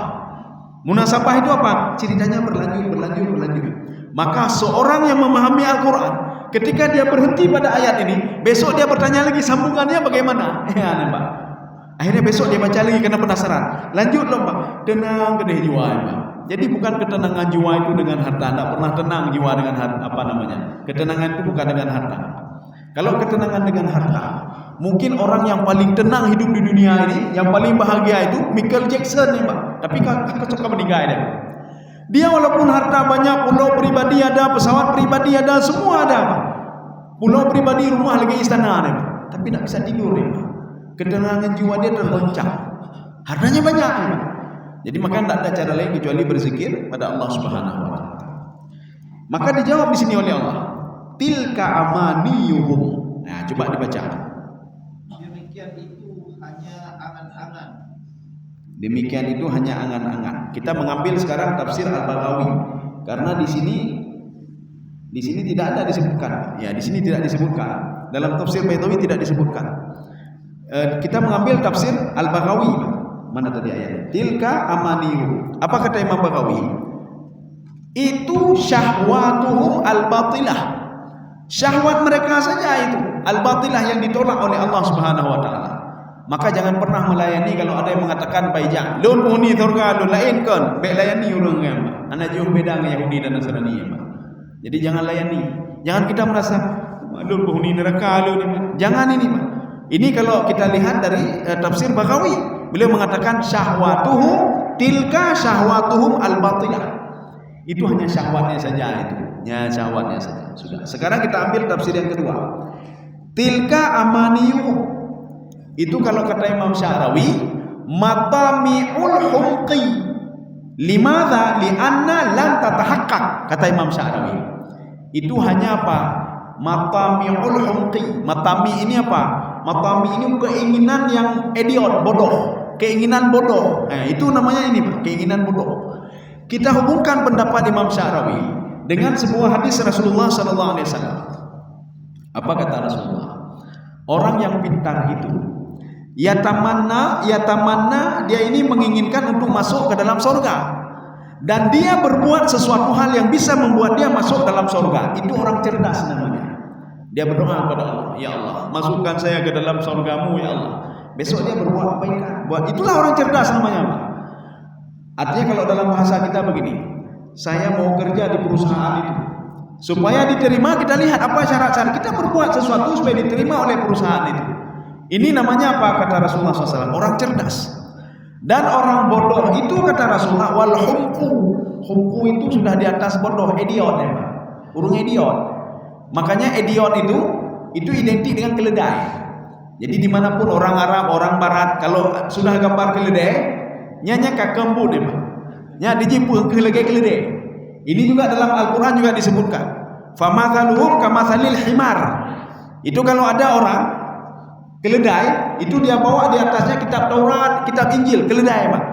Munasabah itu apa? Ceritanya berlanjut. Maka seorang yang memahami Al-Quran, ketika dia berhenti pada ayat ini, besok dia bertanya lagi sambungannya bagaimana? Ya, Pak. Akhirnya besok dia baca lagi karena penasaran. Lanjut loh Pak. Tenang ke jiwa Pak. Jadi bukan ketenangan jiwa itu dengan harta. Tidak pernah tenang jiwa dengan harta, ketenangan itu bukan dengan harta. Kalau ketenangan dengan harta, mungkin orang yang paling tenang hidup di dunia ini, yang paling bahagia itu Michael Jackson nih Pak. Tapi kakak suka meninggal dia. Dia walaupun harta banyak, pulau pribadi ada, pesawat pribadi ada, semua ada Pak. Pulau pribadi, rumah lagi istana nih Pak. Tapi tidak bisa tidur nih Pak. Ketenangan jiwa dia tergoncang. Hartanya banyak nih Pak. Jadi maka tidak ada cara lain kecuali berzikir pada Allah Subhanahu wa taala. Maka dijawab di sini oleh Allah, tilka amaniyuhum. Nah, coba dibaca. Demikian itu hanya angan-angan. Demikian itu hanya angan-angan. Kita mengambil sekarang tafsir Al-Baghawi karena di sini tidak ada disebutkan. Ya, di sini tidak disebutkan. Dalam tafsir Baitawi tidak disebutkan. Kita mengambil tafsir Al-Baghawi. Mana tadi ayatnya? Tilka amaniyu. Apa kata Imam Baghawi? Itu syahwatuhum al-batilah. Syahwat mereka saja itu al-batilah yang ditolak oleh Allah Subhanahu wa taala. Maka jangan pernah melayani kalau ada yang mengatakan baijak. Lun puni surga lun lain kan. Baik layani ulun kan. Ana jauh beda dengan Yahudi dan Nasrani ya, Pak. Jadi jangan layani. Jangan kita merasa lun puni neraka lun. Jangan ini, Pak. Ini kalau kita lihat dari tafsir Baghawi, beliau mengatakan syahwatuhum tilka syahwatuhum al-batilah. Itu hanya syahwatnya saja itu. Ya, syahwatnya saja. Sudah. Sekarang kita ambil tafsir yang kedua. Tilka amaniyuhum. Itu kalau kata Imam Sya'rawi, matami'ul humqi. Limadha li'anna lam tatahaqqaq, kata Imam Sya'rawi. Itu hanya apa? Matami'ul humqi. Matami ini apa? Matami ini keinginan yang idiot, bodoh. Keinginan bodoh. Itu namanya ini, keinginan bodoh. Kita hubungkan pendapat Imam Sya'rawi dengan sebuah hadis Rasulullah sallallahu alaihi wasallam. Apa kata Rasulullah? Orang yang pintar itu yatamanna dia ini menginginkan untuk masuk ke dalam surga, dan dia berbuat sesuatu hal yang bisa membuat dia masuk dalam surga. Itu orang cerdas namanya. Dia berdoa kepada Allah, ya Allah, masukkan saya ke dalam surgamu ya Allah. Besok dia berbuat kebaikan. Itulah orang cerdas namanya, Pak. Artinya kalau dalam bahasa kita begini, saya mau kerja di perusahaan itu. Supaya diterima, kita lihat apa syarat-syarat. Kita berbuat sesuatu supaya diterima oleh perusahaan itu. Ini namanya apa? Kata Rasulullah SAW, orang cerdas. Dan orang bodoh itu kata Rasulullah, wal humku. Humku itu sudah di atas bodoh, idiot ya Pak. Urung idiot. Makanya idiot itu identik dengan keledai. Jadi dimanapun orang Arab, orang Barat, kalau sudah gambar keledai, nyanya kakembu deh Pak. Nya dijipul keledai. Ini juga dalam Al-Quran juga disebutkan. Famathaluhum kamathalil himar. Itu kalau ada orang keledai, itu dia bawa di atasnya kitab Taurat, kitab Injil, keledai Pak.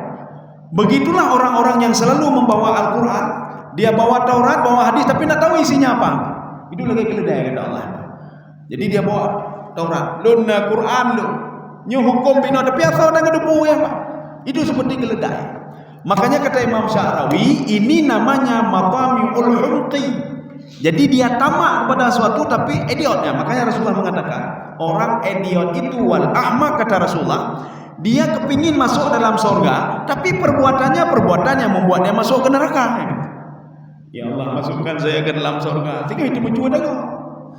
Begitulah orang-orang yang selalu membawa Al-Quran. Dia bawa Taurat, bawa hadis, tapi tidak tahu isinya apa. Itu lagi keledai kata Allah. Jadi dia bawa Taurat, lunna Quran lu, nyu hukum bina tapi asal dah kedepu ya Pak. Itu seperti keledai. Makanya kata Imam Sya'rawi, ini namanya matami'ul humqi. Jadi dia tamak kepada sesuatu tapi idiotnya. Makanya Rasulullah mengatakan, orang idiot itu wal ahmak kata Rasulullah, dia kepingin masuk dalam surga, tapi perbuatannya perbuatan yang membuatnya masuk ke neraka. Ya Allah, masukkan saya ke dalam surga. Tinggal itu mencuat engkau.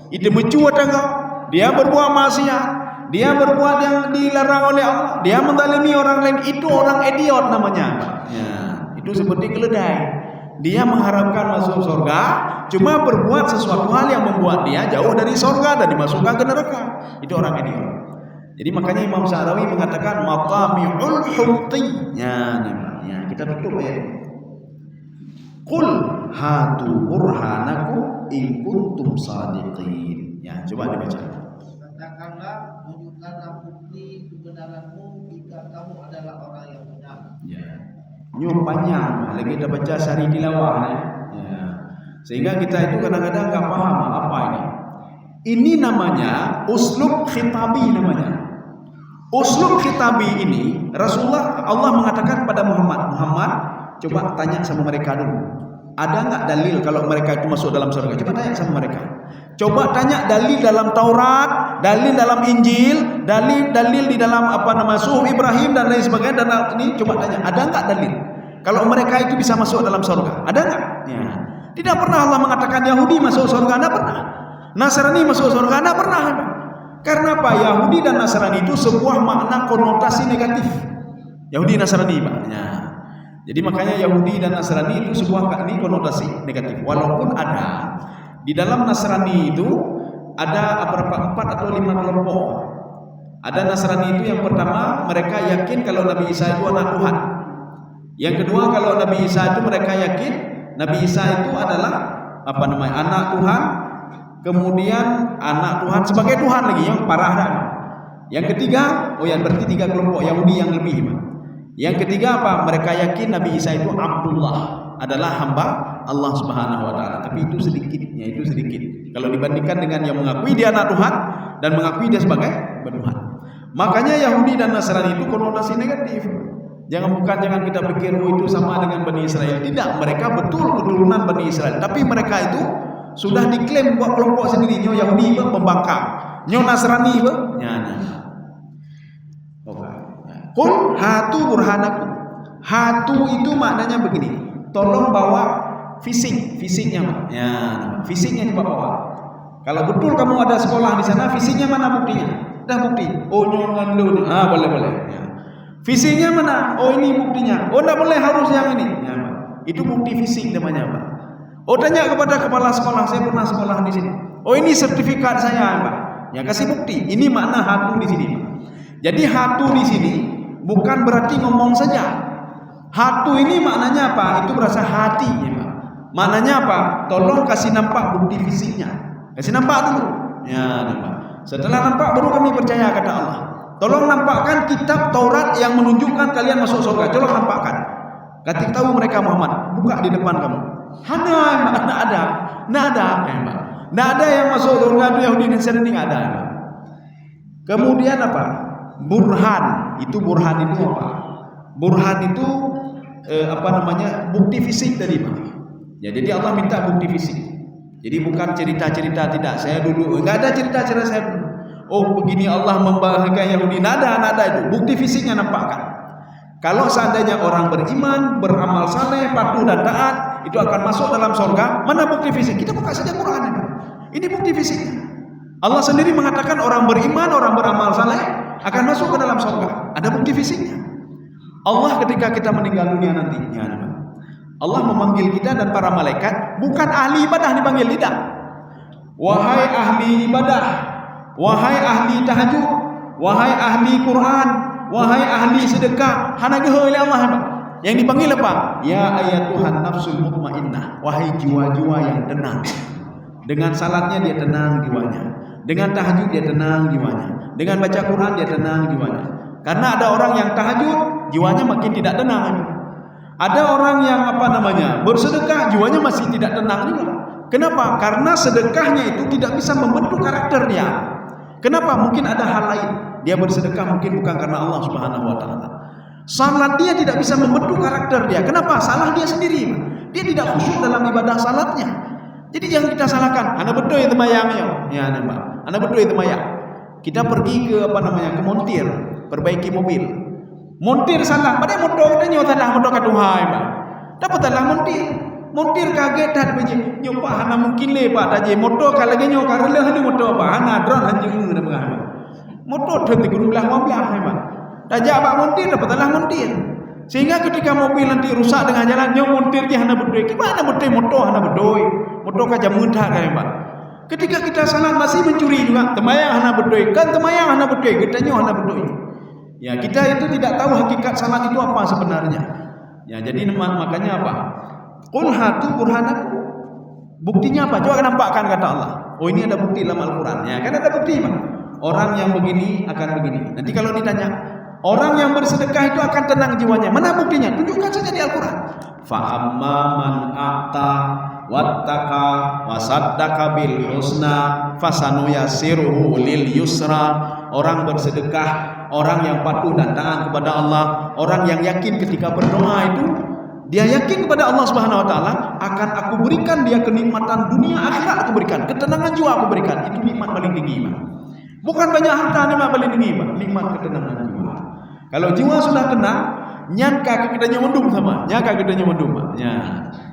Itu mencuat engkau. Dia berbuat maksiat, dia berbuat yang dilarang oleh Allah, dia menzalimi orang lain. Itu orang idiot namanya. Ya, itu seperti keledai. Dia mengharapkan masuk surga, cuma berbuat sesuatu hal yang membuat dia jauh dari surga dan dimasukkan ke neraka. Itu orang idiot. Jadi makanya Imam Sya'rawi mengatakan matami'ul humqi. Ya, kita tutup ya. Qul hatu burhanakum in kuntum shadiqin. Ya, coba dibaca. Katakanlah, tunjukkanlah bukti kebenaranmu jika kamu adalah orang yang benar. Ya. Nyum panjang, lagi kita baca sari tilawah ya. Sehingga kita itu kadang-kadang enggak paham apa ini. Ini namanya uslub khitabi namanya. Uslub khitabi ini Rasulullah Allah mengatakan kepada Muhammad, coba tanya sama mereka dulu. Ada enggak dalil kalau mereka itu masuk dalam surga? Coba tanya sama mereka. Coba tanya dalil dalam Taurat, dalil dalam Injil, dalil di dalam Suhuf Ibrahim dan lain sebagainya. Dan ini coba tanya, ada enggak dalil kalau mereka itu bisa masuk dalam surga? Ada enggak? Ya. Tidak pernah Allah mengatakan Yahudi masuk surga, tidak pernah. Nasrani masuk surga, tidak pernah. Karena apa? Yahudi dan Nasrani itu sebuah makna konotasi negatif. Yahudi Nasrani Pak. Ya. Jadi makanya Yahudi dan Nasrani itu sebuah konotasi negatif. Walaupun ada di dalam Nasrani itu ada berapa 4 atau 5 kelompok. Ada Nasrani itu yang pertama mereka yakin kalau Nabi Isa itu anak Tuhan. Yang kedua kalau Nabi Isa itu mereka yakin Nabi Isa itu adalah anak Tuhan. Kemudian anak Tuhan sebagai Tuhan lagi yang parah dah. Yang ketiga, berarti 3 kelompok Yahudi yang lebih. Yang ketiga apa? Mereka yakin Nabi Isa itu Abdullah, adalah hamba Allah Subhanahu wa taala. Tapi itu sedikit. Kalau dibandingkan dengan yang mengakui dia anak Tuhan dan mengakui dia sebagai Tuhan. Makanya Yahudi dan Nasrani itu konotasi negatif. Jangan kita pikir itu sama dengan Bani Israel. Tidak, mereka betul keturunan Bani Israel. Tapi mereka itu sudah diklaim buat kelompok sendiri. Nyo Yahudi pembangkang, nyo Nasrani Qul hatu burhanakum. Hatu itu maknanya begini. Tolong bawa fisiknya. Ya, fisiknya coba bawa. Kalau betul kamu ada sekolah di sana, fisiknya mana buktinya? Dah bukti. Oh, nyongan dulu. Boleh. Ya. Fisiknya mana? Oh, ini buktinya. Oh, enggak boleh, harus yang ini. Ya, itu bukti fisik namanya, Pak. Oh, tanya kepada kepala sekolah, saya pernah sekolah di sini. Oh, ini sertifikat saya, Pak. Ya, kasih bukti. Ini makna hatu di sini, Pak. Jadi hatu di sini bukan berarti ngomong saja. Hatu ini maknanya apa? Itu berasa hati ya, Pak. Maknanya apa? Tolong kasih nampak bukti fisiknya. Kasih nampak dulu. Ya, nampak. Setelah nampak baru kami percaya kata Allah. Tolong nampakkan kitab Taurat yang menunjukkan kalian masuk surga. Tolong nampakkan. Ketika tahu mereka Muhammad, buka di depan kamu. Nggak ada. Nggak ada yang masuk surga itu Yahudi dan Nasrani, nggak ada. Kemudian apa? Burhan itu apa? Burhan itu bukti fisik tadi Pak. Ya, jadi Allah minta bukti fisik. Jadi bukan cerita-cerita, tidak. Saya dulu enggak ada cerita-cerita saya dulu. Oh begini Allah membahagiakan Yahudi. Nada itu. Bukti fisiknya nampak kan. Kalau seandainya orang beriman, beramal saleh, patuh dan taat, itu akan masuk dalam surga. Mana bukti fisik? Kita buka saja Quran ini. Ini bukti fisiknya. Allah sendiri mengatakan orang beriman, orang beramal saleh akan masuk ke dalam surga. Ada bukti fisiknya. Allah ketika kita meninggal dunia nantinya, Allah memanggil kita dan para malaikat, bukan ahli ibadah dipanggil, tidak. Wahai ahli ibadah, wahai ahli tahajud, wahai ahli Quran, wahai ahli sedekah, hanagehe oleh Allah. Yang dipanggil apa? Ya ayatuhan nafsul mutmainnah, wahai jiwa-jiwa yang tenang. Dengan salatnya dia tenang jiwanya, dengan tahajud dia tenang jiwanya, dengan baca Quran dia tenang jiwanya. Karena ada orang yang tahajud, jiwanya makin tidak tenang. Ada orang yang bersedekah, jiwanya masih tidak tenang juga. Kenapa? Karena sedekahnya itu tidak bisa membentuk karakter dia. Kenapa? Mungkin ada hal lain. Dia bersedekah mungkin bukan karena Allah Subhanahu wa taala. Salat dia tidak bisa membentuk karakter dia. Kenapa? Salah dia sendiri. Dia tidak khusyuk dalam ibadah salatnya. Jadi jangan kita salahkan. Ana betul itu mayang ya, Ana betul itu mayang. Kita pergi ke ke montir, perbaiki mobil. Montir salah, pada motor kita nyotalah motor katuhai, Pak. Dapat talah montir. Montir kaget dah begini. Nyopa hana mungkin le Pak taje motor kalau lagi nyok karele hanu motor Pak. Hana drone hanjung na bang. Motor tadi guru belah mobil Pak. Taja Pak montir dapat talah montir. Sehingga ketika mobil nanti rusak dengan jalan, nyok montir dia hana berdoi. Gimana berdoi motor hana berdoi? Motor kaja muntah kan Pak. Ketika kita salah masih mencuri juga, temayang hana berdoi. Kan temayang hana berdoi, kita nyok hana berdoi. Ya, kita itu tidak tahu hakikat salat itu apa sebenarnya. Ya, jadi makanya apa? Qul hatu burhanakum. Buktinya apa? Coba nampakkan kata Allah. Oh, ini ada bukti dalam Al-Qur'an. Ya, kan ada bukti, Pak. Orang yang begini akan begini. Nanti kalau ditanya, orang yang bersedekah itu akan tenang jiwanya. Mana buktinya? Tunjukkan saja di Al-Qur'an. Fa amma man a'ta wattaqa wasaddaqa bil husna fasanuyassiruhu lil yusra. Orang bersedekah, orang yang patuh dan taat kepada Allah, orang yang yakin ketika berdoa itu dia yakin kepada Allah Subhanahu wa taala, akan aku berikan dia kenikmatan dunia akhirat, aku berikan ketenangan jiwa, aku berikan. Itu nikmat paling tinggi, Pak. Bukan banyak harta nikmat paling tinggi, Pak. Nikmat ketenangan jiwa. Kalau jiwa sudah tenang, nyangka kita mendung sama, nyangka kita mendung, Pak. Ya.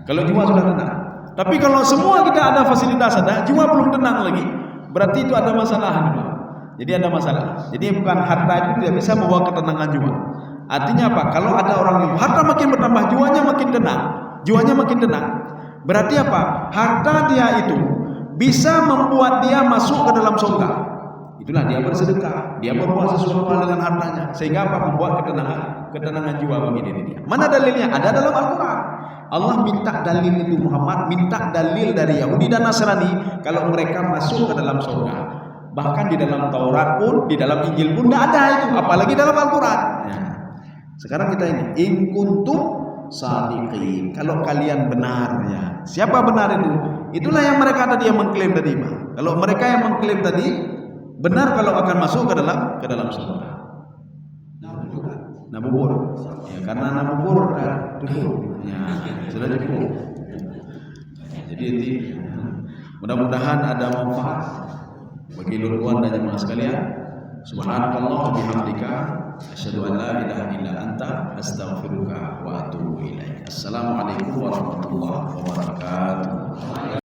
Kalau jiwa sudah tenang. Tapi kalau semua kita ada fasilitas ada, jiwa belum tenang lagi, berarti itu ada masalah, Pak. Jadi ada masalah. Jadi bukan harta itu tidak bisa membawa ketenangan jiwa. Artinya apa? Kalau ada orang yang harta makin bertambah, jiwanya makin tenang. Jiwanya makin tenang. Berarti apa? Harta dia itu bisa membuat dia masuk ke dalam surga. Itulah dia bersedekah, dia berbuat sesuatu hal dengan hartanya, sehingga apa? Membuat ketenangan jiwa bagi diri dia. Mana dalilnya? Ada dalam Al-Qur'an. Allah minta dalil itu, Muhammad minta dalil dari Yahudi dan Nasrani kalau mereka masuk ke dalam surga. Bahkan di dalam Taurat pun, di dalam Injil pun tidak ada itu, apalagi dalam Al-Quran. Ya. Sekarang kita ini, in kuntum shadiqin, kalau kalian benar, ya. Siapa benar itu? Itulah yang mereka tadi yang mengklaim tadi, Pak. Kalau mereka yang mengklaim tadi benar kalau akan masuk ke dalam surga. Nabubur. Ya, karena nabubur sudah cukup. Ya, sudah cukup. Jadi mudah-mudahan ada manfaat bagi luruan dan jemaah sekalian. Subhanakallah wa bihamdika asyhadu an la ilaha illa anta astaghfiruka wa atubu ilaik. Assalamualaikum warahmatullahi wabarakatuh.